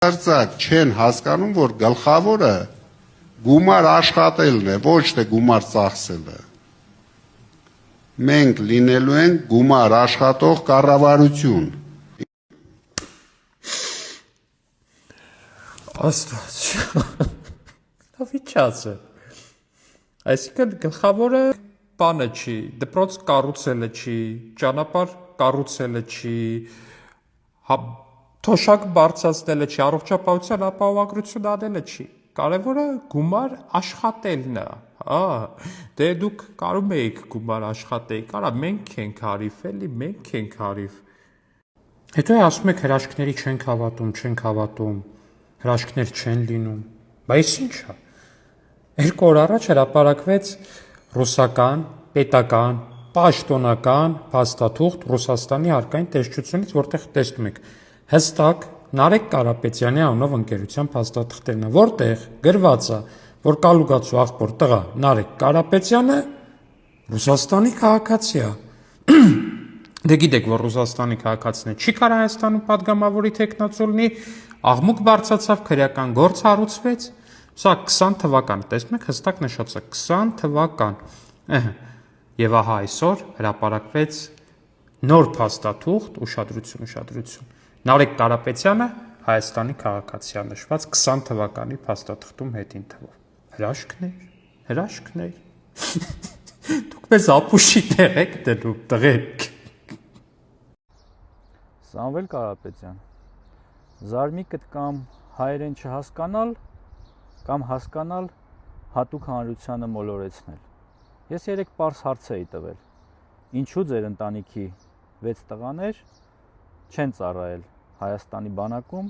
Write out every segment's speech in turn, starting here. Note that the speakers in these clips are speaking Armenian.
Դարձակ չեն հասկանում, որ գլխավորը գումար աշխատելն է, ոչ թե գումար ծախսելը։ Մենք լինելու ենք գումար աշխատող կառավարություն։ Աստված, լավիճած է։ Այսինքն գլխավորը բանը չի, դպրոց կառուցելը չի, ճանապարհ կառուցելը չի, թոշակ բարձրացնելը չի, առողջապահության ապահովագրություն անելը չի։ Կարևորը գումար աշխատելն է, դե դուք կարում եք գումար աշխատեիք, արա մենք ենք հարիվ, էլի մենք ենք հարիվ։ Հետո ասում եք հրաշքների չենք հավատում, հրաշքներ չեն լինում, բայց ինչ է։ 2 օր առաջ հրապարակվեց ռուսական, պետական, պաշտոնական փաստաթուղթ Ռուսաստանի հարկային տեսչությունից, որտեղ տեսնում եք հստակ Նարեկ Կարապետյանի անունով ընկերության փաստաթղթերն է, որտեղ գրված է, որ կալուգացու աղբոր տղա Նարեկ Կարապետյանը Ռուսաստանի քաղաքացի է։ Դե գիտեք, որ Ռուսաստանի քաղաքացին չի կարող Հայաստանում падգամավորի տեխնացու լինի, աղմուկ բարձրացավ, քրեական գործ հարուցվեց, սա 20 թվական, տեսնում եք, հստակ նշած է 20 թվական։ Եվ ահա այսօր հրապարակվեց նոր փաստաթուղթ, ուշադրություն։ Նարեկ Կարապետյանը Հայաստանի քաղաքացի է նշված 20 թվականի փաստաթղթում հետին թվով։ Հրաշքներ։ Դուք մեզ ապուշի տեղ եք դնում, տղերք։ Սամվել Կարապետյան, զարմիկդ կամ հայերեն չհասկանալ, կամ հասկանալ հատուկ հանրությանը մոլորեցնել։ Ես 3 պարզ հարց էի տվել։ Ինչու ձեր ընտանիքի 6 տղաներ չեն ծառայել Հայաստանի բանակում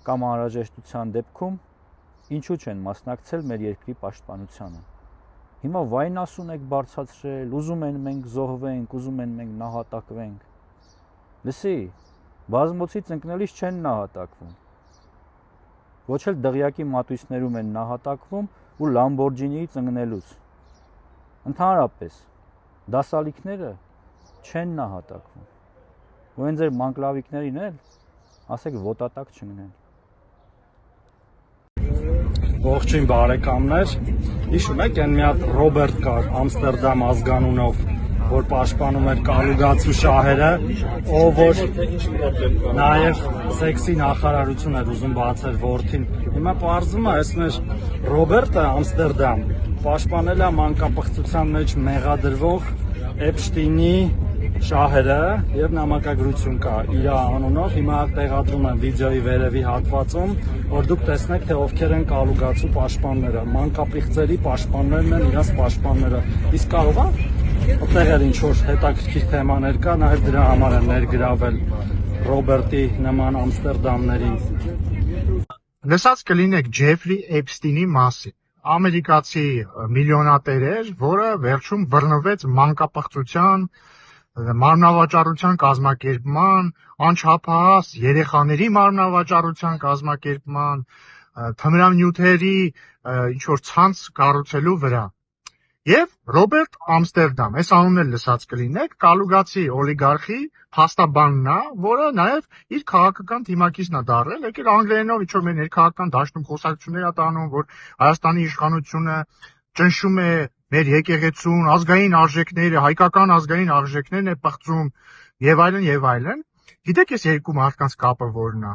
կամ անհրաժեշտության դեպքում ինչու չեն մասնակցել մեր երկրի պաշտպանությանը։ Հիմա վայնասուն եք բարձրացրել, ուզում են մենք զոհվենք, ուզում են մենք նահատակվենք։ Լսի, բազմոցից ընկնելիս չեն նահատակվում։ Ոչ էլ դղյակի մատույցներում են նահատակվում ու Լամբորջինիից ընկնելուց։ Ընդհանրապես դասալիքները չեն նահատակվում։ Ու այն ձեր մանկլավիկներին էլ ասեք ոտատակ չընկնեն։ Ողջույն բարեկամներ, հիշում եք այն մի հատ Ռոբերտ կար Ամստերդամ ազգանունով, որ պաշտպանում էր կալուգացու շահերը, ով որ նաև սեքսի նախարարություն էր ուզում բացել որդին։ Հիմա պարզվում է, այս մեր Ռոբերտը Ամստերդամ պաշտպանել է մանկապղծության մեջ մեղադրվող Էփշտինի շահերը եւ նամակագրություն կա իր անունով։ Հիմա տեղադրում եմ վիդեոյի վերևի հատվածում, որ դուք տեսնեք, թե ովքեր են կալուգացու պաշտպանները, մանկապիղծերի պաշտպաններն են իրաց պաշտպանները։ Իսկ կարող է այդտեղ ինչ-որ հետաքրքիր թեմաներ կա, նաեւ դրա համար են ներգրավել Ռոբերտի նման Ամստերդամներին։ Լսած կլինեք Ջեֆրի Էփստինի մասին։ Ամերիկացի միլիոնատեր էր, որը վերջում բռնվեց մանկապղծության, մարմնավաճառության կազմակերպման, անչափահաս երեխաների մարմնավաճառության կազմակերպման, թմրանյութերի ինչ-որ ցանց կառուցելու վրա։ Եվ Ռոբերտ Ամստերդամ, այս անունն էլ լսած կլինեք, կալուգացի օլիգարխի փաստաբանն է, որը նաև իր քաղաքական թիմակիցն է դառել, եկել անգլերենով ինչ-որ մեր ներքաղաքական դաշտում խոսակցություններ է տանում, որ Հայաստանի իշխանությունը ճնշում է մեր եկեղեցուն, ազգային արժեքները, հայկական ազգային արժեքներն է պղծում եւ այլն։ Գիտեք, այս երկու մարդկանց կապը որն է։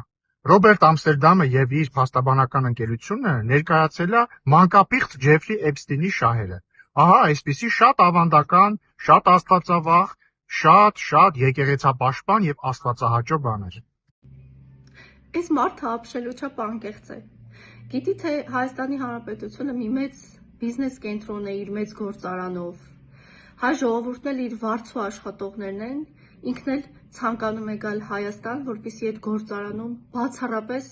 Ռոբերտ Ամստերդամը եւ իր փաստաբանական ընկերությունը ներկայացել է մանկապիղծ Ջեֆրի Էփստինի շահերը։ Ահա այսպիսի շատ ավանդական, շատ աստվածավախ, շատ եկեղեցապաշտպան եւ աստվածահաճո բաներ։ Այս մարդը ապշելու չափ անկեղծ է։ Գիտի թե Հայաստանի Հանրապետությունը մի մեծ բիզնես կենտրոն է իր մեծ գործարանով։ Հայ ժողովուրդն էլ իր վարձու աշխատողներն են, ինքն էլ ցանկանում է գալ Հայաստան, որպեսզի այդ գործարանում բացառապես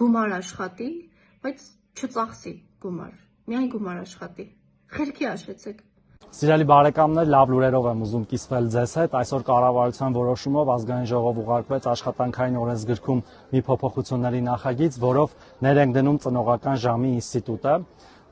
գումար աշխատի, բայց չծախսի գումար, միայն գումար աշխատի։ Խելքի հաշվեցեք։ Սիրելի բարեկամներ, լավ լուրերով եմ ուզում կիսվել ձեզ հետ։ Այսօր կառավարության որոշումով ազգային ժողով ուղարկվեց աշխատանքային օրենսգրքում մի փոփոխությունների նախագիծ, որով ներ ենք դնում ծնողական ժամի ինստիտուտը,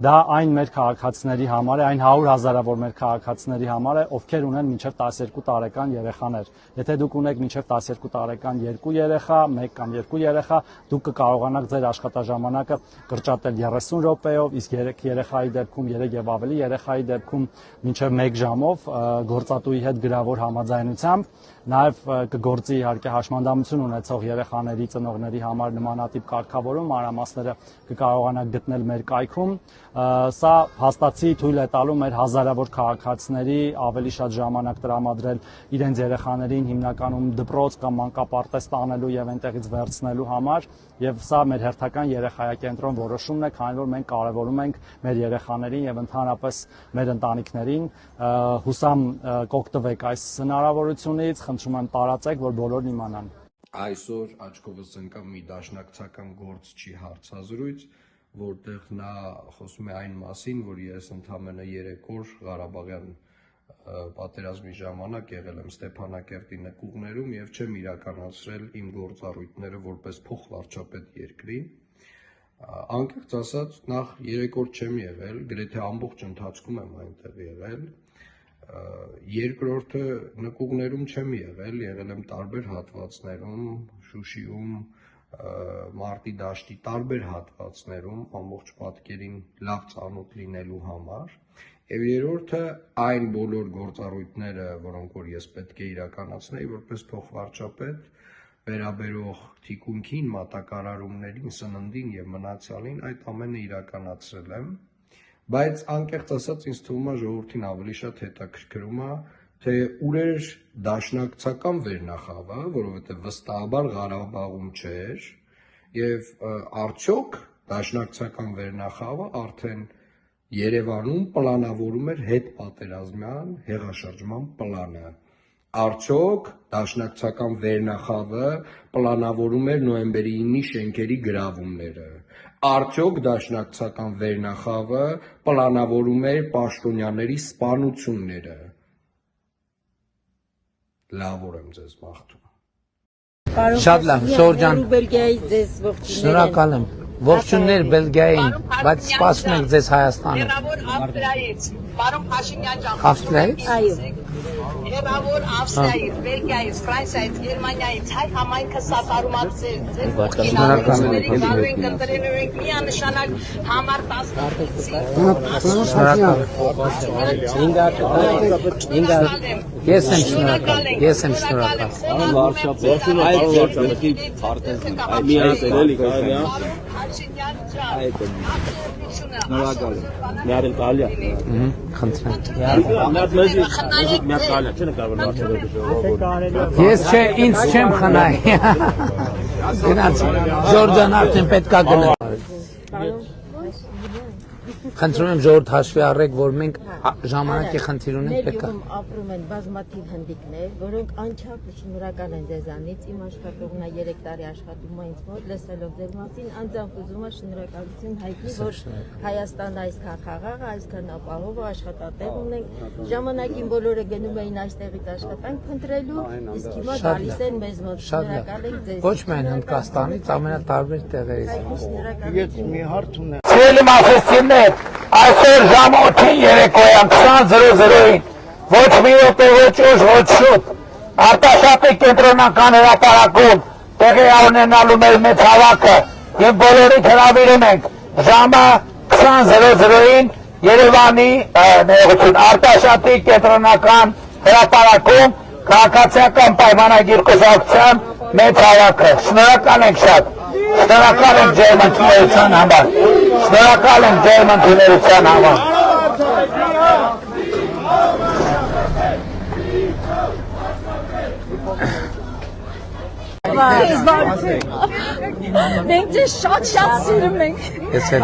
դա այն մեր քաղաքացիների համար է, այն 100,000-ավոր մեր քաղաքացիների համար է, ովքեր ունեն մինչև 12 տարեկան երեխաներ։ Եթե դուք ունեք մինչև 12 տարեկան 2 երեխա, 1 կամ 2 երեխա, դուք կկարողանաք ձեր աշխատաժամանակը կրճատել 30 րոպեով, իսկ 3 երեխայի դեպքում, 3 եւ ավելի երեխայի դեպքում մինչև 1 ժամով գործատուի հետ գրավոր համաձայնությամբ, նաև կգործի իհարկե հաշմանդամություն ունեցող երեխաների ծնողների համար նմանատիպ կարգավորում, մանրամասները կկարողանաք գտնել մեր կայքում։ Սա հաստատի թույլ է տալու մեր հազարավոր քաղաքացիների ավելի շատ ժամանակ տրամադրել իրենց երեխաներին հիմնականում դպրոց կամ մանկապարտեզ տանելու եւ այնտեղից վերցնելու համար, եւ սա մեր հերթական երեխայակենտրոն որոշումն է, քանի որ մենք կարևորում ենք մեր երեխաներին եւ ընդհանրապես մեր ընտանիքներին։ Հուսամ կօգտվեք այս հնարավորությունից, խնդրում եմ տարածեք, որ բոլորն իմանան։ Այսօր աչքովս ընկավ մի դաշնակցական գործչի հարցազրույց, որտեղ նա խոսում է այն մասին, որ ես ընդամենը 3 օր Ղարաբաղյան պատերազմի ժամանակ եղել եմ Ստեփանակերտի նկուղներում եւ չեմ իրականացրել իմ գործառույթները որպես փոխվարչապետ երկրի։ Անկեղծ ասած, նախ 3 օր չեմ եղել, գրեթե ամբողջ ընթացքում եմ այնտեղ եղել։ Երկրորդը նկուղներում չեմ եղել եմ տարբեր հատվածներում, Շուշիում, Մարտի դաշտի տարբեր հատվածներում ամբողջ պատկերին լավ ծանոթ լինելու համար, եւ երրորդը այն բոլոր գործառույթները, որոնք որ ես պետք է իրականացնեի որպես փոխվարչապետ, վերաբերող թիկունքին, մատակարարումներին, սննդին եւ մնացյալին, այդ ամենը իրականացրել եմ, բայց անկեղծ ասած ինձ թվում է ժողովրդին ավելի շատ հետաքրքրում է, թե ուր էր դաշնակցական վերնախավը, որովհետև վստահաբար Ղարաբաղում չէր, եւ արդյոք դաշնակցական վերնախավը արդեն Երևանում պլանավորում էր հետպատերազմյան հեղաշրջման պլանը։ Արդյոք դաշնակցական վերնախավը պլանավորում էր նոյեմբերի 9-ի շենքերի գրավումները։ Արդյոք դաշնակցական վերնախավը պլանավորում էր պաշտոնյաների սպանությունները։ Լավ օր եմ ձեզ մաղթում։ Շատ լավ, Շորժան, շնորհակալ եմ։ Ողջույններ Բելգիային, բայց սպասում ենք ձեզ Հայաստանը։ Ավստրիայից, պարոն Փաշինյան ջան։ Ավստրիայից։ Այո։ Երևավոր Ավստրիայից, Բելգիայից, Ֆրանսիայից, Գերմանիայից հայ համայնքը սատարում է ձեր Շնորհակալ ենք ընտրելու ենք միանշանակ համար 10-ից։ Ես եմ շնորհակալ, ես եմ շնորհակալ։ Պարոն վարչապետ, այդ գործի պարտեզն է։ Միացել էլի կարելի է։ Փաշինյան ջան։ Շնորհակալ եմ։ Միարել կարելի է։ Խնդրեմ։ Ես չէ, ինձ չեմ խնայի։ Գնաց, Ժորժան արդեն պետքա գնա։ Խնդրում եմ ժողովուրդ հաշվի առեք, որ մենք ժամանակի խնդիր ունենք, պետք է։ Ապրում են բազմաթիվ հնդիկներ, որոնք անչափ շնորհակալ են ձեզանից, իմ աշխատողն է 3 տարի աշխատում է ինձ մոտ, լսելով ձեր մասին, անձամբ ուզում է շնորհակալություն հայտնի, որ Հայաստանը այսքան խաղաղ, այսքան ապահով է, աշխատատեղ ունենք, ժամանակին բոլորը գնում էին այստեղից աշխատանք փնտրելու, իսկ հիմա գալիս են մեզ մոտ, շնորհակալ ենք ձեզ։ Ոչ միայն Հնդկաստանից, ամենատարբեր տեղերից։ Ես մի հարց ունեմ։ Սիրելի մասնակիցներ, այսօր ժամը 8-ին երեկոյան 20:00-ին ոչ մի րոպե, ոչ ուշ, ոչ շուտ Արտաշատի կենտրոնական հրապարակում տեղի ունենալու մեր մեծ հավաքը եւ բոլորիդ հրավիրում ենք ժամը 20:00-ին Երևանի Արտաշատի կենտրոնական հրապարակում քաղաքացիական պայմանագիր կուսակցության մեծ հավաքը։ Շնորհակալ ենք շատ։ Շնորհակալ ենք ջերմ ընդունելության համար։ Շնորհակալ ենք ջերմ ընդունելության համար։ Մենք ձեզ շատ սիրում ենք։ Ես հետ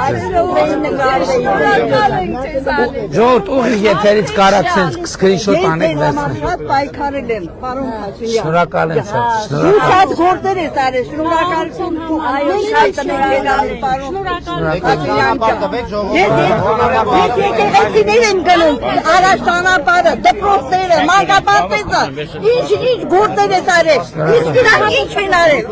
Ժողովուրդ ուղիղ եթերից կարաք սկրինշոտ անեք վերցնեք։ Շատ պայքարել եմ, պարոն Փաշինյան։ Շնորհակալ եմ շատ, Դու շատ գործեր ես արել, շնորհակալություն դու այո շատ տնենք պարոն Ես եկեղեցիներ են գնում, առաջ ճանապարհը, դպրոցները, մանկապարտեզը, ինչ գործեր ես արել, իսկ դրանք ինչ են արել։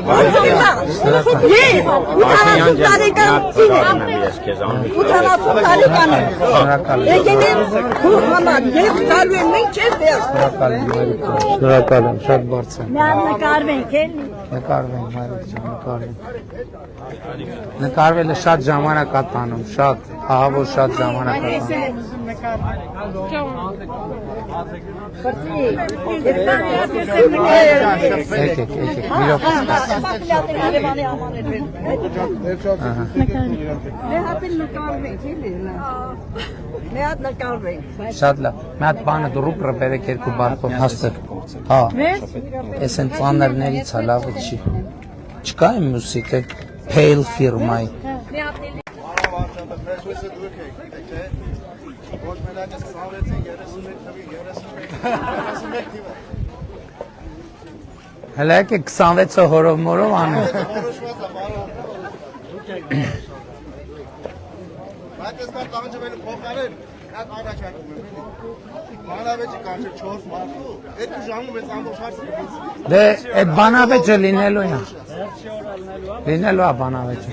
Շնորհակալ եմ, շատ բարձր։ Նկարվենք, էլի։ Նկարվենք, Մարիկ ջան, նկարվենք։ Նկարվելը շատ ժամանակ է տանում, շատ, ահա որ շատ ժամանակ է տանում։ Եկեք, իրոք։ Շատ լավ։ Մի հատ բանը դու ռուպ ռպերեք երկու բառով հաստեղ։ Հա։ Էս են ծանրներից է, լավը չի։ Չկա իմ մուսիկը Pale ֆիրմայի։ Հələ ki 26-ը հորով մորով անում։ Դե այդ բանավեճը լինելու է։ Լինելու է բանավեճը։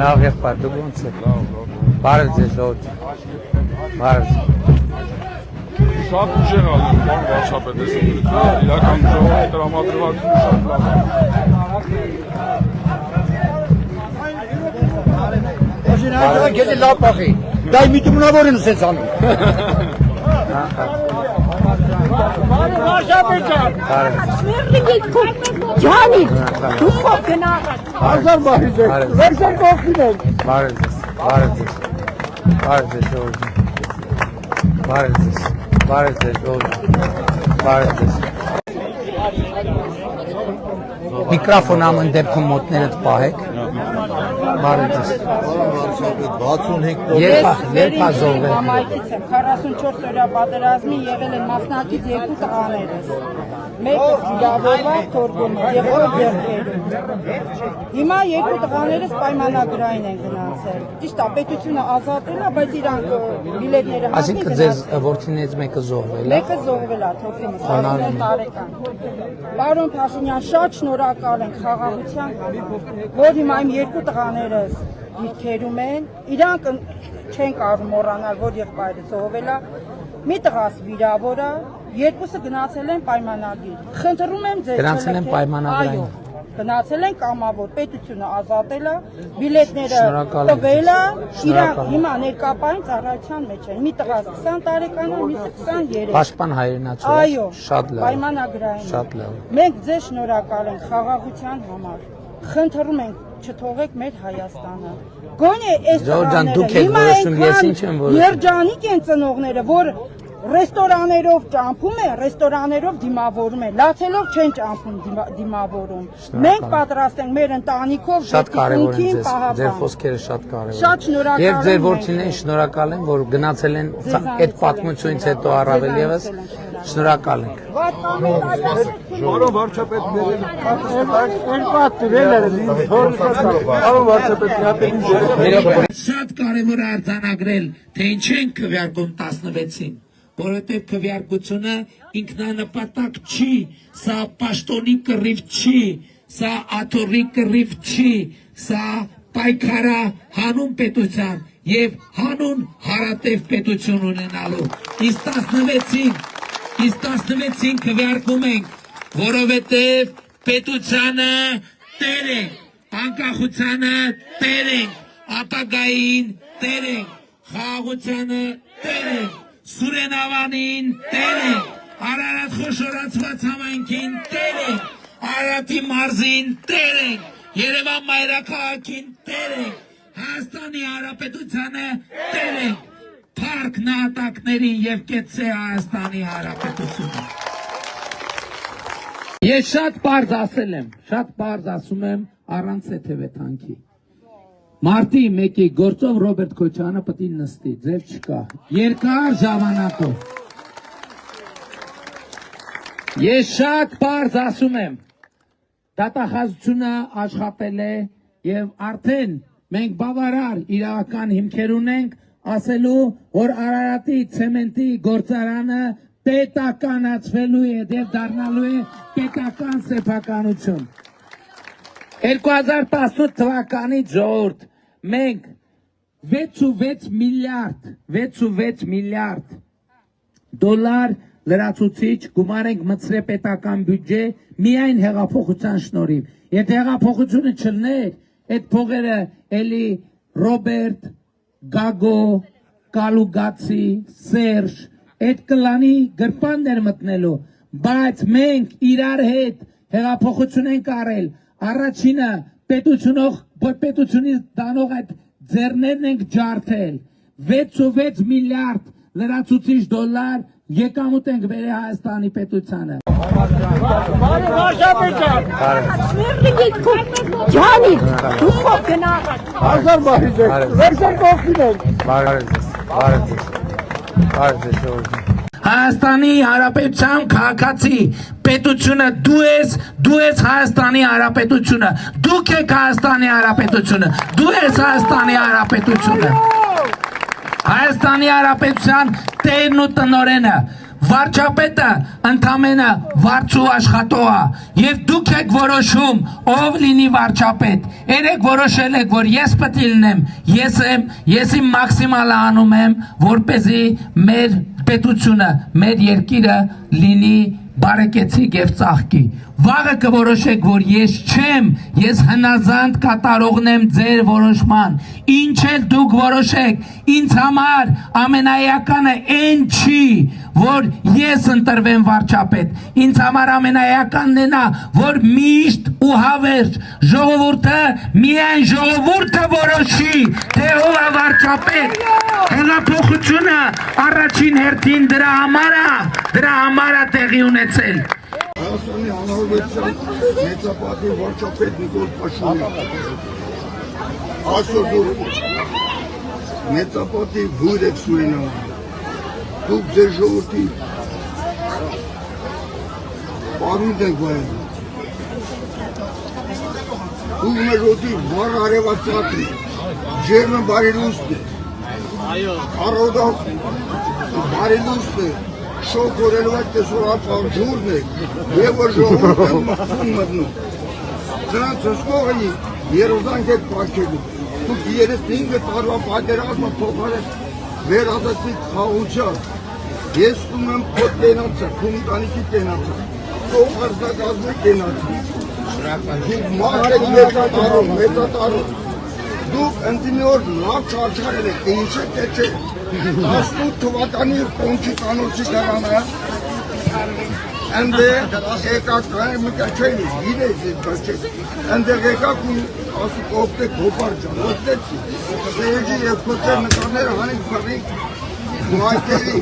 Լավ եղբայր, դու ոնց եք։ Բարև ձեզ, ո՞չ։ Բարև։ Շատ ուժեղ ալի, բան վարչապետ է սովորությունը, իրական ժողովի տրամադրվածությունը շատ լավ է։ Քեզ լավ փախի։ Դա միտումնավոր են սենց անում։ Վարշապետ ջան։ Ջանի, դու գնա։ Հազար բարիզ եք, վերջան կողքին եք։ Բարև ձեզ, բարև ձեզ, բարև ձեզ, ո՞չ։ Բարև ձեզ, բարև ձեզ, ո՞չ, բարև ձեզ։ Միկրոֆոն ամեն դեպքում մոտներդ պահեք։ Բարև ձեզ։ 65 երբ ազողվել։ Համայնքից եմ 44 օրյա պատերազմի եղել են մասնակից երկու տղաներս։ Մեկը վիրավորված թորգում է, երկրորդ ձեռքերում։ Հիմա երկու տղաներս պայմանագրային են գնացել։ Ճիշտ է, պետությունը ազատել է, բայց իրանք բիլետները հասնի։ Այսինքն ձեզ որդիներից մեկը զոհվել է։ Մեկը զոհվել է թոքիմս 19 տարեկան։ Պարոն Փաշինյան, շատ շնորհակալ ենք խաղաղության համար, որ հիմա իմ երկու տղաներս դիրքերում են, իրանք չեն կարող մոռանալ, որ եղբայրը զոհվել է, մի տղաս վիրավոր է, երկուսը գնացել են պայմանագիր։ Խնդրում եմ ձեզ գնացել են պայմանագրային։ Գնացել են կամավոր, պետությունը ազատել է, բիլետները տվել է, իրանք հիմա ներկապային ծառայության մեջ են։ Մի տղաս 20 տարեկան է, մյուսը 23։ Պաշտպան հայրենացու։ Այո, շատ լավ։ պայմանագրային։ Շատ լավ։ Մենք ձեզ շնորհակալ ենք խաղաղության համար։ Խնդրում ենք չթողեք մեր Հայաստանը։ Գոնե այս տղաները երջանիկ են ծնողները, որ ռեստորաներով ճամփում են, ռեստորաներով դիմավորում են, լացելով չեն ճամփում դիմավորում։ Մենք պատրաստ ենք մեր ընտանիքով շատ կարևոր են ձեր խոսքերը շատ կարևոր են։ Շատ շնորհակալ եմ։ Եվ ձեր որդիներին շնորհակալ եմ, որ գնացել են այդ պատմությունից հետո առավել եւս շնորհակալ ենք։ Պարոն վարչապետ, շատ կարևոր է արձանագրել, թե ինչ են քվեարկում 16-ին, որովհետև քվեարկությունը ինքնանպատակ չի, սա պաշտոնի կռիվ չի, սա աթոռի կռիվ չի, սա պայքարա հանուն պետության եւ հանուն հարատև պետություն ունենալու։ Իսկ 16-ին քվեարկում ենք, որովհետեւ պետությանը տեր ենք, անկախությանը տեր ենք, ապագային տեր ենք, խաղաղությանը տեր ենք, Սուրենավանին տեր ենք, Արարատ խոշորացված համայնքին տեր ենք, Արարատի մարզին տեր ենք, Երևան մայրաքաղաքին տեր ենք, Հայաստանի Հանրապետությանը տեր ենք, փառք նահատակներին եւ կեցցե Հայաստանի Հանրապետությունը։ Ես շատ պարզ ասել եմ, շատ պարզ ասում եմ առանց եթևեթանքի։ Մարտի 1-ի գործով Ռոբերտ Քոչարյանը պետք է նստի, ձև չկա։ Երկար ժամանակով։ Ես շատ պարզ ասում եմ, դատախազությունը աշխատել է եւ արդեն մենք բավարար իրավական հիմքեր ունենք ասելու, որ Արարատի ցեմենտի գործարանը պետականացվելու է եւ դառնալու է պետական սեփականություն։ 2018 թվականի ժողովուրդ մենք 6.6 միլիարդ դոլար լրացուցիչ գումար ենք մտցրել պետական բյուջե միայն հեղափոխության շնորհիվ։ Եթե հեղափոխությունը չլներ, այդ փողերը էլի Ռոբերտ, Գագո, Կալուգացի, Սերժ այդ կլանի գրպաններ մտնելու, բայց մենք իրար հետ հեղափոխություն ենք արել, առաջինը պետությունից տանող այդ ձեռներն ենք ջարդել, 6.6 միլիարդ լրացուցիչ դոլար եկամուտ ենք բերել Հայաստանի պետությանը։ Հայաստանի Հանրապետության քաղաքացի պետությունը դու ես Հայաստանի Հանրապետությունը, դուք եք Հայաստանի Հանրապետությունը, դու ես Հայաստանի Հանրապետությունը։ Հայաստանի Հանրապետության տերն ու տնօրենը, վարչապետը ընդամենը վարձու աշխատող է եւ դուք եք որոշում ով լինի վարչապետ։ Երեք որոշել եք, որ ես պետք է լինեմ, ես իմ մաքսիմալը անում եմ, որպեսզի մեր պետությունը, մեր երկիրը լինի բարեկեցիկ եւ ծաղկի։ Վաղը կորոշեք, որ ես չեմ, ես հնազանդ կատարողն եմ ձեր որոշման։ Ինչ էլ դուք որոշեք, ինձ համար ամենաեականը այն չի, որ ես ընտրվեմ վարչապետ։ Ինձ համար ամենաեականն է նա, որ միշտ ու հավերժ ժողովուրդը միայն ժողովուրդը որոշի, թե ով է վարչապետ։ Հեղափոխությունը առաջին հերթին դրա համար է տեղի ունեցել։ Հայաստանի Հանրապետության մեծապատիվ վարչապետ Նիկոլ Փաշինյանը, այսօր դուք մեծապատիվ հույր եք Սուրենավանում, դուք ձեր ժողովրդի պարույտ եք վայելում, դուք մեր ժողովրդի վառ արևածածն եք, ջերմը բարի լուսն եք, առօրյա բարի լուսն եք, շոկ որելու այդ տեսորապար ջուրն եք, և որ ժողովուրդը մխուն մտնում։ Նրանց հսկողը երազանք եք պարգևում։ Դուք 35 տարվա պատերազմը փոխարեն վերադարձիք խաղաղության։ Ես ուզում եմ քո տենացը, քո ընտանիքի տենացը, քո արձակազմի տենացը։ Դուք մարդ եք մեծատարում։ Դուք ընդիմի օր լավ չարչարել եք, թե ինչ եք, թե չէ։ 18 թվականի կոնչի կանոցի դարանը ընդեղ եկակ մկաչելի, իրեզ ես կաչել, ընդեղ եկակ ու ասուկ ովտեք հոպար ճան, ովտեցի, սեյեջի և կոցեր նկարները հանենք վրիկ, մայթերի,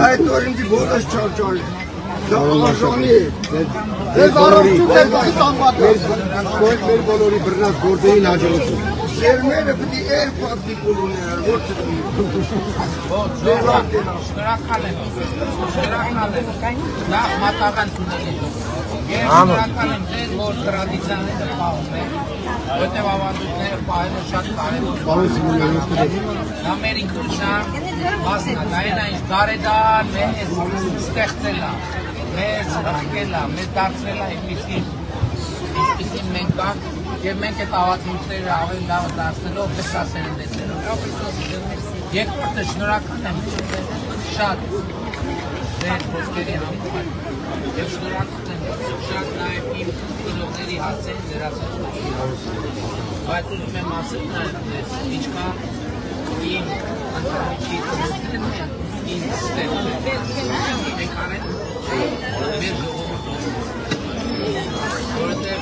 այդ որ ինձի բոլս չարչարել, դա արժանի է, ես առողջում եմ կից անվատել, մեր բոլորի բրնած գործերին հաջողություն, Սերմերը պտի էր պատիկուլ ուներ, ոչ Շնորհակալ եմ, նախ մատաղան թունելի Ես շնորհակալ եմ ձեր, որ տրադիցիաները պահում եք, որտև ավանդույթները պահելը շատ կարևոր Դա մեր ինքնության մասն է, դա այն ինչ դարեդար մեզ ստեղծել է, մեզ հղկել է, մեզ դարձրել է այդպիսի ինչպեսին մենք կանք եւ մենք այդ ավանդույթները ավելի լավ դարձնելով պետք է սերնդեցնենք։ Երկրորդը շնորհակալ եմ շատ ձեր խոսքերի համար եւ շնորհակալ եմ շատ նաեւ իմ ծնողների հասցեն դերասանություն։ Բայց ուզում եմ ասել նաեւ ինչքան իմ ընտանիքի ծնողներն իմ ստեղծել մենք արել մեր ժողովուրդը որտեղ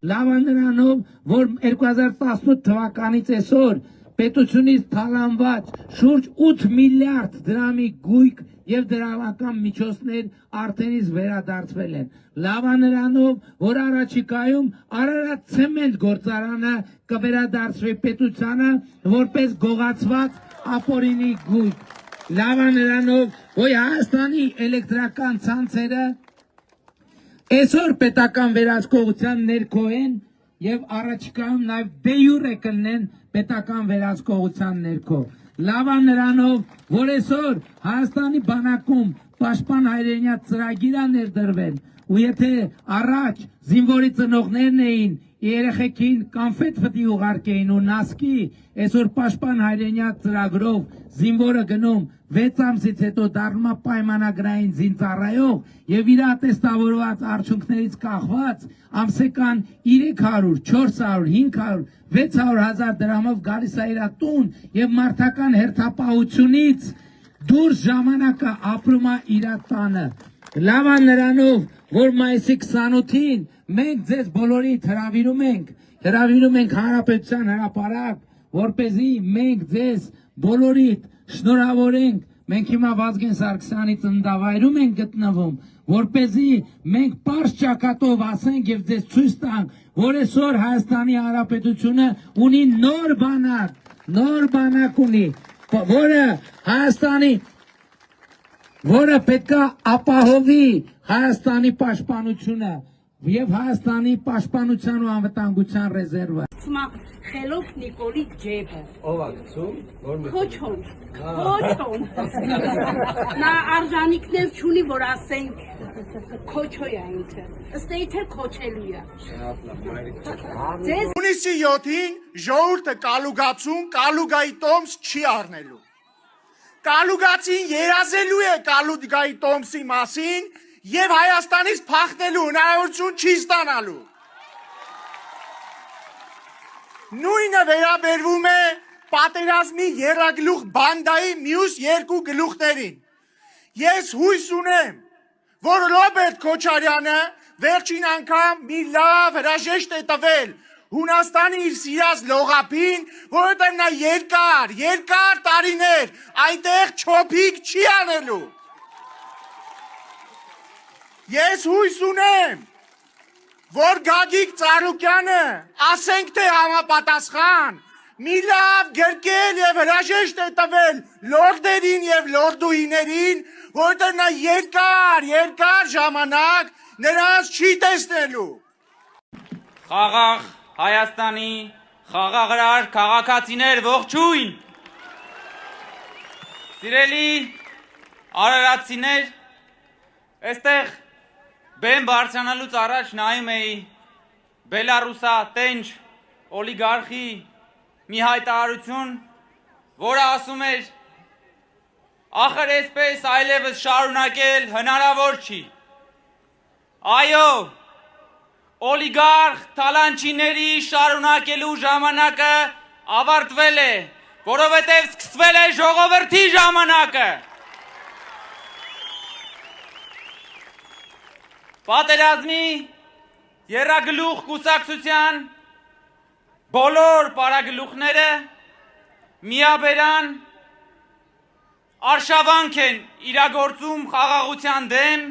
Լավ է նրանով, որ 2018 թվականից այսօր պետությունից թալանված շուրջ 8 միլիարդ դրամի գույք եւ դրամական միջոցներ արդենից վերադարձվել են։ Լավ է նրանով, որ առաջիկայում Արարատ ցեմենտ գործարանը կվերադարձվի պետությանը որպես գողացված ապօրինի գույք։ Լավ է նրանով, որ Հայաստանի էլեկտրական ցանցերը այսօր պետական վերահսկողության ներքո են եւ առաջիկայում նաեւ դե յուրե կլինեն պետական վերահսկողության ներքո։ Լավ է նրանով, որ այսօր Հայաստանի բանակում պաշտպան հայրենիա ծրագիր է ներդրվել ու եթե առաջ զինվորի ծնողներն էին երեխեքին կոնֆետ ֆտի ուղարկեին ու նասկի, այսօր պաշտպան հայրենիա ծրագրով զինվորը գնում 6 ամսից հետո դառնում է պայմանագրային զինծառայող եւ իր ատեստավորված արդյունքներից կախված ամսական 300, 400, 500, 600 հազար դրամով գալիս է իր տուն եւ մարդական հերթապահությունից դուրս ժամանակը ապրում է իր տանը։ Լավ է նրանով, որ մայիսի 28-ին մենք ձեզ բոլորիդ հրավիրում ենք Հանրապետության հրապարակ, որպեսզի մենք ձեզ բոլորիդ շնորհավորենք, մենք հիմա Վազգեն Սարգսյանի ծննդավայրում ենք գտնվում, որպեսզի մենք պարզ ճակատով ասենք եւ ձեզ ցույց տանք, որ այսօր Հայաստանի Հանրապետությունը ունի նոր բանակ ունի, որը պետքա ապահովի Հայաստանի պաշտպանությունը եւ Հայաստանի պաշտպանության ու անվտանգության ռեզերվը։ Խելոք Նիկոլիկ ջեբը։ Ով է գցում? Քոչոն։ Նա արժանիքներ չունի, որ ասենք քոչոյ է ինքը։ Ըստ էիթե քոչելու է։ Հունիսի 7-ին ժողովուրդը Կալուգայի տոմս չի առնելու։ Կալուգացին երազելու է Կալուգայի տոմսի մասին եւ Հայաստանից փախնելու հնարավորություն չի ստանալու։ Նույնը վերաբերվում է պատերազմի եռագլուխ բանդայի մյուս երկու գլուխներին։ Ես հույս ունեմ, որ Ռոբերտ Քոչարյանը վերջին անգամ մի լավ հրաժեշտ է տվել Հունաստանի իր սիրած լողափին, որովհետև նա երկար տարիներ այնտեղ չոփիկ չի անելու։ Ես հույս ունեմ, որ Գագիկ Ծառուկյանը ասենք թե համապատասխան մի լավ գրկել եւ հրաժեշտ է տվել լորդերին եւ լորդուհիներին, որովհետև նա երկար ժամանակ նրանց չի տեսնելու։ Խաղաղ Հայաստանի խաղաղարար քաղաքացիներ ողջույն։ Սիրելի արարատցիներ, այստեղ բեմ բարձրանալուց առաջ նայում էի Բելարուսա տենչ օլիգարխի մի հայտարարություն, որը ասում էր ախր այսպես այլևս շարունակել հնարավոր չի։ Այո, օլիգարխ թալանչիների շարունակելու ժամանակը ավարտվել է, որովհետև սկսվել է ժողովրդի ժամանակը։ Պատերազմի եռագլուխ կուսակցության բոլոր պարագլուխները միաբերան արշավանք են իրագործում խաղաղության դեմ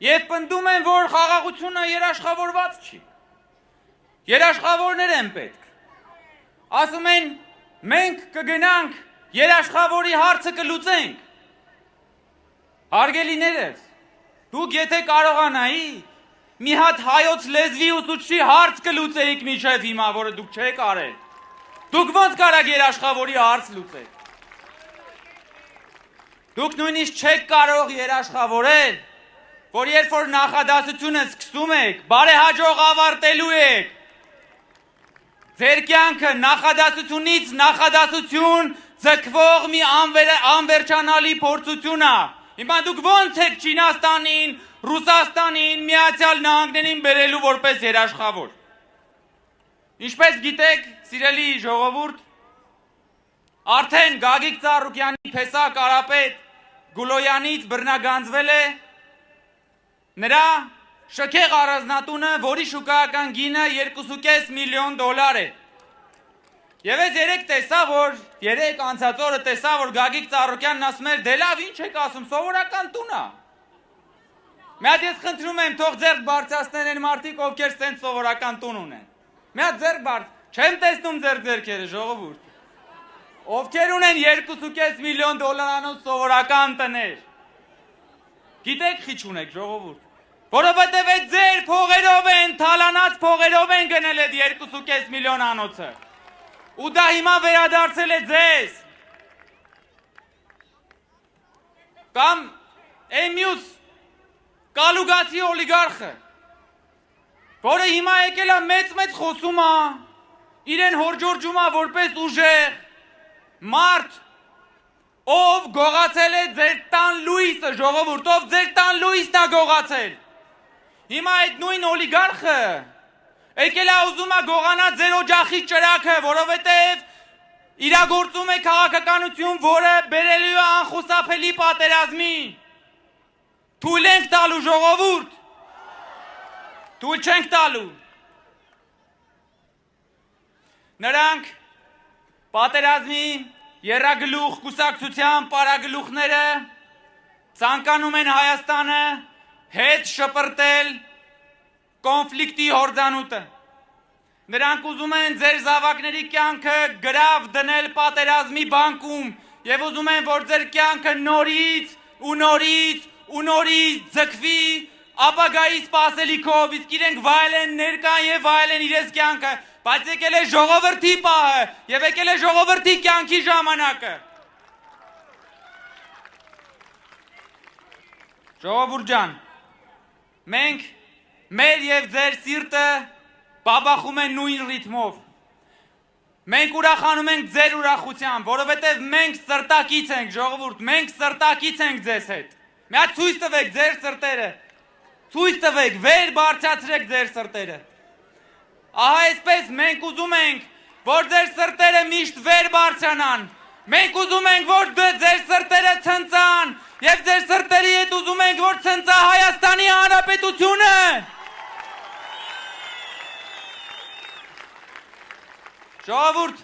եւ պնդում են, որ խաղաղությունը երաշխավորված չի։ Երաշխավորներ են պետք։ Ասում են, մենք կգնանք երաշխավորի հարցը կլուծենք։ Հարգելիներս, դուք եթե կարողանայի մի հատ հայոց լեզվի ուսուցչի հարց կլուծեիք մինչև հիմա, որը դուք չեք արել։ Դուք ո՞նց կարաք երաշխավորի հարց լուծել։ Դուք նույնիսկ չեք կարող երաշխավորել, որ երբ որ նախադասությունը սկսում եք, բարեհաջող ավարտելու եք, ձեր կյանքը նախադասությունից նախադասություն ձգվող մի անվերջանալի փորձություն է։ Հիմա դուք ո՞նց եք Չինաստանին, Ռուսաստանին, Միացյալ Նահանգներին բերելու որպես երաշխավոր։ Ինչպես գիտեք, սիրելի ժողովուրդ, արդեն Գագիկ Ծառուկյանի փեսա կարապետ Գուլոյանից բռնագանձվել է նրա շքեղ առանձնատունը, որի շուկայական գինը 2.5 միլիոն դոլար է։ Եվ ես երեք անցած օրը տեսա, որ Գագիկ Ծառուկյանն ասում էր, դե լավ, ինչ եք ասում, սովորական տուն է։ Մի հատ ես խնդրում եմ, թող ձեռք բարձրացնեն այն մարդիկ, ովքեր սենց սովորական տուն ունեն։ Մի հատ ձեռք չեմ տեսնում ձեր ձեռքերը, ժողովուրդ։ Ովքեր ունեն 2.5 միլիոն դոլարանոց սովորական տներ։ Գիտեք խիչ ունեք, ժողովուրդ։ Որովհետև այդ ձեր փողերով են, թալանած փողերով են գնել այդ 2.5 միլիոն անոցը։ Ու դա հիմա վերադարձել է ձեզ։ Կամ մյուս կալուգացի օլիգարխը, որը հիմա եկել է մեծ խոսում է, իրեն հորջորջում է որպես ուժեղ մարդ, ով գողացել է ձեր տան լույսը, ժողովուրդ, ով ձեր տան լույսն է գողացել։ Հիմա այդ նույն օլիգարխը եկել է ուզում է գողանա ձեր օջախի ճրագը, որովհետև իրագործում է քաղաքականություն, որը բերելու է անխուսափելի պատերազմի։ Թույլ ենք տալու, ժողովուրդ, թույլ չենք տալու։ Նրանք պատերազմի եռագլուխ կուսակցության պարագլուխները ցանկանում են Հայաստանը հետ շպրտել կոնֆլիկտի հորձանուտը։ Նրանք ուզում են ձեր զավակների կյանքը գրավ դնել պատերազմի բանկում եւ ուզում են, որ ձեր կյանքը նորից ձգվի ապագայի սպասելիքով, իսկ իրենք վայելեն ներկան եւ վայելեն իրենց կյանքը, բայց եկել է ժողովրդի պահը եւ եկել է ժողովրդի կյանքի ժամանակը։ Ժողովուրդ ջան, մենք մեր եւ ձեր սիրտը բաբախում են նույն ռիթմով։ Մենք ուրախանում ենք ձեր ուրախությամբ, որովհետև մենք սրտակից ենք, ժողովուրդ, մենք սրտակից ենք ձեզ հետ։ Մի հատ ցույց տվեք ձեր սրտերը։ Ցույց տվեք, վեր բարձրացրեք ձեր սրտերը։ Ահա այսպես մենք ուզում ենք, որ ձեր սրտերը միշտ վեր բարձրանան։ Մենք ուզում ենք, որ ձեր սրտերը ցնցան, եւ ձեր սրտերի հետ ուզում ենք, որ ցնցա Հայաստանի Հանրապետությունը։ Ժողովուրդ,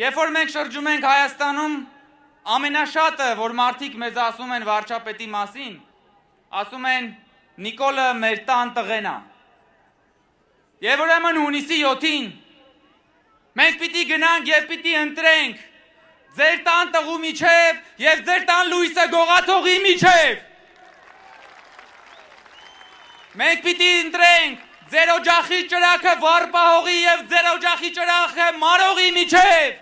երբ որ մենք շրջում ենք Հայաստանում, ամենաշատը, որ մարդիկ մեզ ասում են վարչապետի մասին, ասում են Նիկոլը մեր տան տղեն է։ Եվ ուրեմն հունիսի 7-ին մենք պիտի գնանք եւ պիտի ընտրենք ձեր տան տղու միջև եւ ձեր տան լույսը գողաթողի միջև։ Մենք պիտի ընտրենք ձեր օջախի ճրագը վարպահողի եւ ձեր օջախի ճրագը մարողի միջև։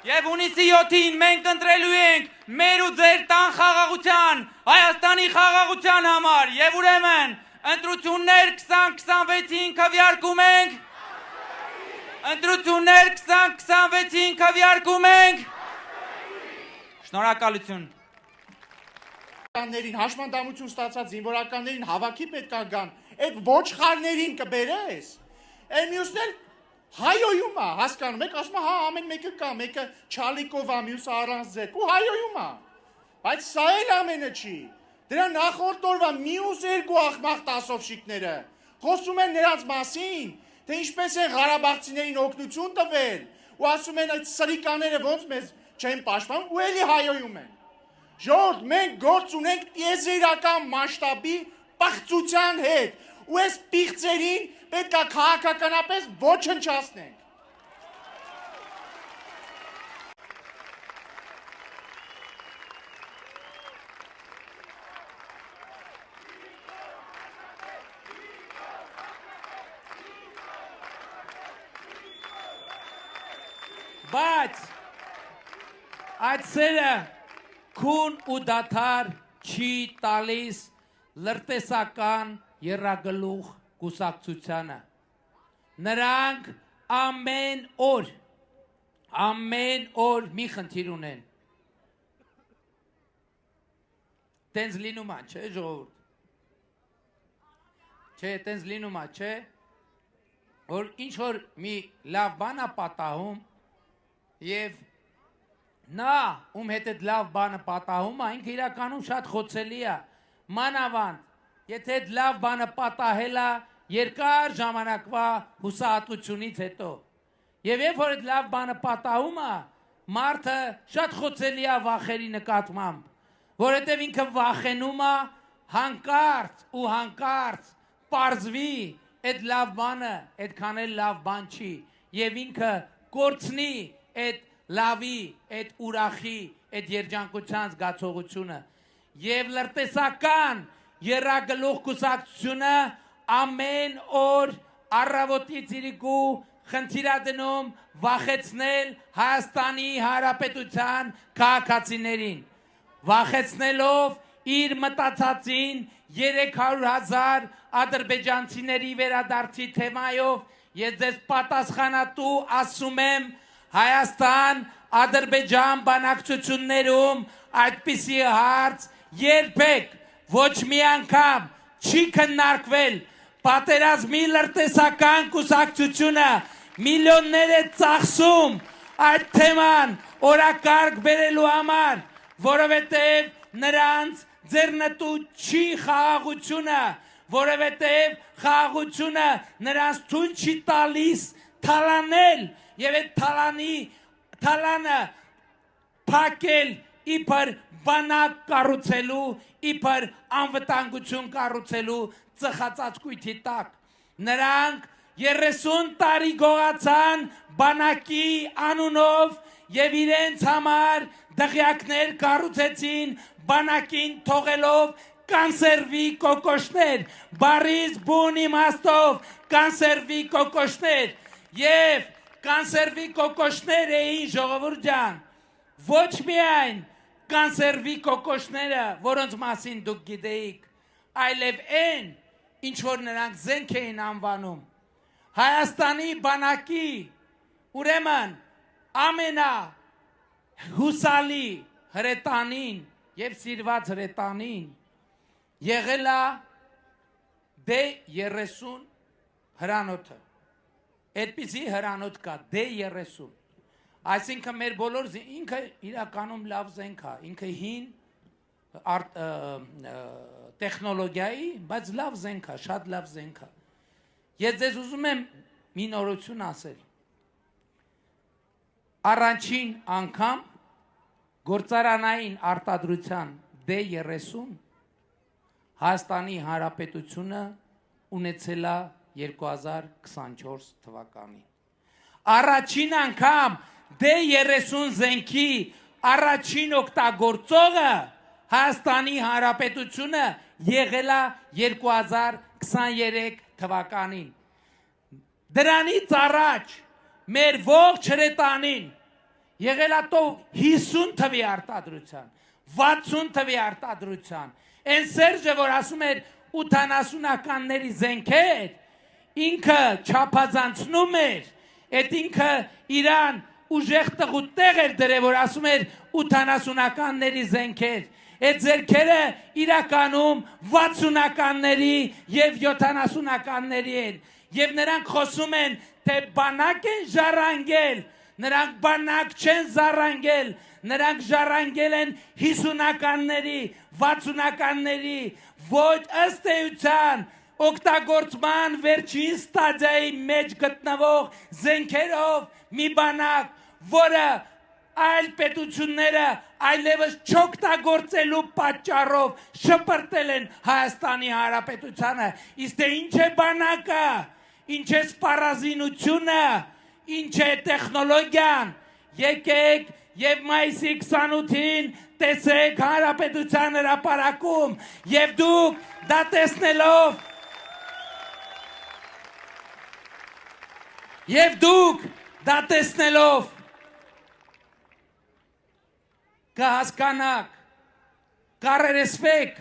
Եվ հունիսի 7-ին մենք ընտրելու ենք մեր ու ձեր տան խաղաղության, Հայաստանի խաղաղության համար եւ ուրեմն ընտրություններ 2026-ին քվեարկում ենք։ Ընտրություններ 2026-ին քվեարկում ենք։ Շնորհակալություն։ Հաշմանդամություն ստացած զինվորականներին հավաքի պետք է գան, այդ ոչխարներին կբերես, այն մյուսն էլ հայոյում է, հասկանում եք, ասում է, հա, ամեն մեկը կա, մեկը Չալիկով է, մյուսը առանց ձեռք, ու հայոյում է, բայց սա էլ ամենը չի, դրա նախորդ օրվա մյուս երկու աղմաղ տասովշիկները խոսում են նրանց մասին, թե ինչպես են ղարաբաղցիներին օգնություն տվել, ու ասում են այդ սրիկաները ոնց մեզ չեն պաշտպանում, ու էլի հայոյում են։ Ժողովուրդ, մենք գործ ունենք տիեզերական մասշտաբի պղծության հետ, ու այս պիղծերին պետք է քաղաքականապես ոչնչացնենք։ Բայց այդ սերը քուն ու դաթար չի տալիս լրտեսական երրագլուխ կուսակցությանը։ Նրանք ամեն օր մի խնդիր ունեն։ Տենց լինում է, չէ, ժողովուրդ։ Չէ, տենց լինում է, չէ, որ ինչ որ մի լավ բան է պատահում եւ նա ում հետ այդ լավ բանը պատահում է, ինքը իրականում շատ խոցելի է։ Մանավանդ, եթե այդ լավ բանը պատահել է երկար ժամանակվա հուսահատությունից հետո։ Եվ երբ որ այդ լավ բանը պատահում է, մարդը շատ խոցելի է վախերի նկատմամբ, որովհետև ինքը վախենում է հանկարծ պարզվի այդ լավ բանը այդքան էլ լավ բան չի եւ ինքը կորցնի այդ լավի, այդ ուրախի, այդ երջանկության զգացողությունը եւ լրտեսական երրագլուխ կուսակցությունը ամեն օր առավոտից իրիկու խնդիրադնում վախեցնել Հայաստանի Հանրապետության քաղաքացիներին, վախեցնելով իր մտածածին 300,000 ադրբեջանցիների վերադարձի թեմայով, ես ձեզ պատասխանատու ասում եմ, Հայաստան, Ադրբեջան բանակցություններում այդպիսի հարց երբեք ոչ մի անգամ չի քննարկվել, պատերազմի լրտեսական կուսակցությունը միլիոններ է ծախսում այդ թեման օրակարգ բերելու համար, որովհետև նրանց ձեռնտու չի խաղաղությունը, որովհետև խաղաղությունը նրանց թույլ չի տալիս թալանել եւ այդ թալանը փակել իբր բանակ կառուցելու, իբր անվտանգություն կառուցելու ծխածածկույթի տակ։ Նրանք 30 տարի գողացան բանակի անունով եւ իրենց համար դղյակներ կառուցեցին բանակին թողելով կանսերվի կոկոշներ, բարիս բուն իմաստով կանսերվի կոկոշներ եւ կանսերվի կոկոշներ էին ժողովուրդ ջան, ոչ միայն կանսերվի կոկոշները, որոնց մասին դուք գիտեիք, այլև այն, ինչ որ նրանք զենք էին անվանում, Հայաստանի բանակի, ուրեմն ամենա հուսալի հրետանին եւ սիրված հրետանին եղել է D30 հրանոթը։ Այդպիսի հրանոթ կա D30։ Այսինքն մեր բոլոր ինքը իրականում լավ զենք է, ինքը հին տեխնոլոգիայի, բայց լավ զենք է, շատ լավ զենք է։ Ես ձեզ ուզում եմ մի նորություն ասել։ Առաջին անգամ գործարանային արտադրության D30 Հայաստանի Հանրապետությունը ունեցել է 2024 թվականին։ Առաջին անգամ D30 զենքի առաջին օգտագործողը Հայաստանի Հանրապետությունը եղել է 2023 թվականին։ Դրանից առաջ մեր ողջ հրետանին եղել է 50 թվի արտադրության, 60 թվի արտադրության։ Այն Սերժը, որ ասում էր 80-ականների զենքեր, ինքը չափազանցնում էր, այդ ինքը իրան ուժեղ տղուտեղ էր դրել, որ ասում էր 80-ականների զենքեր, այդ զենքերը իրականում 60-ականների և 70-ականների են, և նրանք խոսում են, թե բանակ են ժառանգել, նրանք բանակ չեն ժառանգել, նրանք ժառանգել են 50-ականների, 60-ականների, ոչ ըստ էության օգտագործման վերջին ստադիայի մեջ գտնվող զենքերով մի բանակ, որը այլ պետությունները այլևս չօգտագործելու պատճառով շպրտել են Հայաստանի Հանրապետությանը, իսկ թե ինչ է բանակը, ինչ է սպառազինությունը, ինչ է տեխնոլոգիան, եկեք եւ մայիսի 28-ին տեսեք Հանրապետության հրապարակում եւ դուք դա տեսնելով կհասկանաք, կառերեսվեք,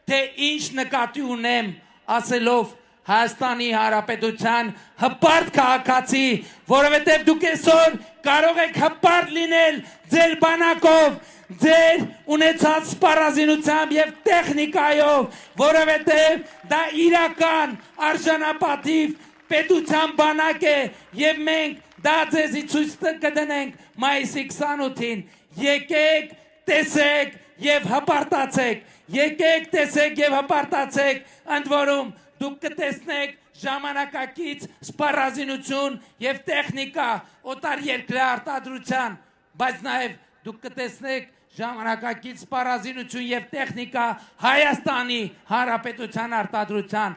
թե ինչ նկատի ունեմ ասելով Հայաստանի Հանրապետության հպարտ քաղաքացի, որովհետև դուք այսօր կարող եք հպարտ լինել ձեր բանակով, ձեր ունեցած սպառազինությամբ եւ տեխնիկայով, որովհետև դա իրական արժանապատիվ պետության բանակ է եւ մենք դա ձեզի ցույց կդնենք մայիսի 28-ին։ Եկեք, տեսեք եւ հպարտացեք, եկեք, տեսեք եւ հպարտացեք, ընդ որում դուք կտեսնեք ժամանակակից սպառազինություն եւ տեխնիկա օտար երկրի արտադրության, բայց նաեւ դուք կտեսնեք ժամանակակից սպառազինություն եւ տեխնիկա Հայաստանի Հանրապետության արտադրության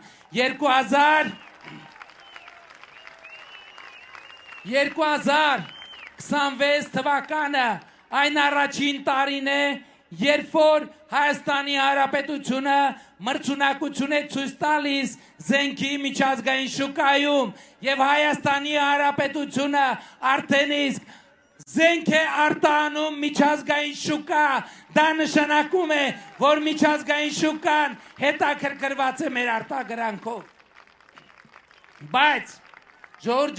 2026 թվականը այն առաջին տարին է, երբ որ Հայաստանի Հանրապետությունը մրցունակություն է ցույց տալիս զենքի միջազգային շուկայում եւ Հայաստանի Հանրապետությունը արդեն իսկ զենք է արտահանում միջազգային շուկա, դա նշանակում է, որ միջազգային շուկան հետաքրքրված է մեր արտադրանքով, բայց ժողովուրդ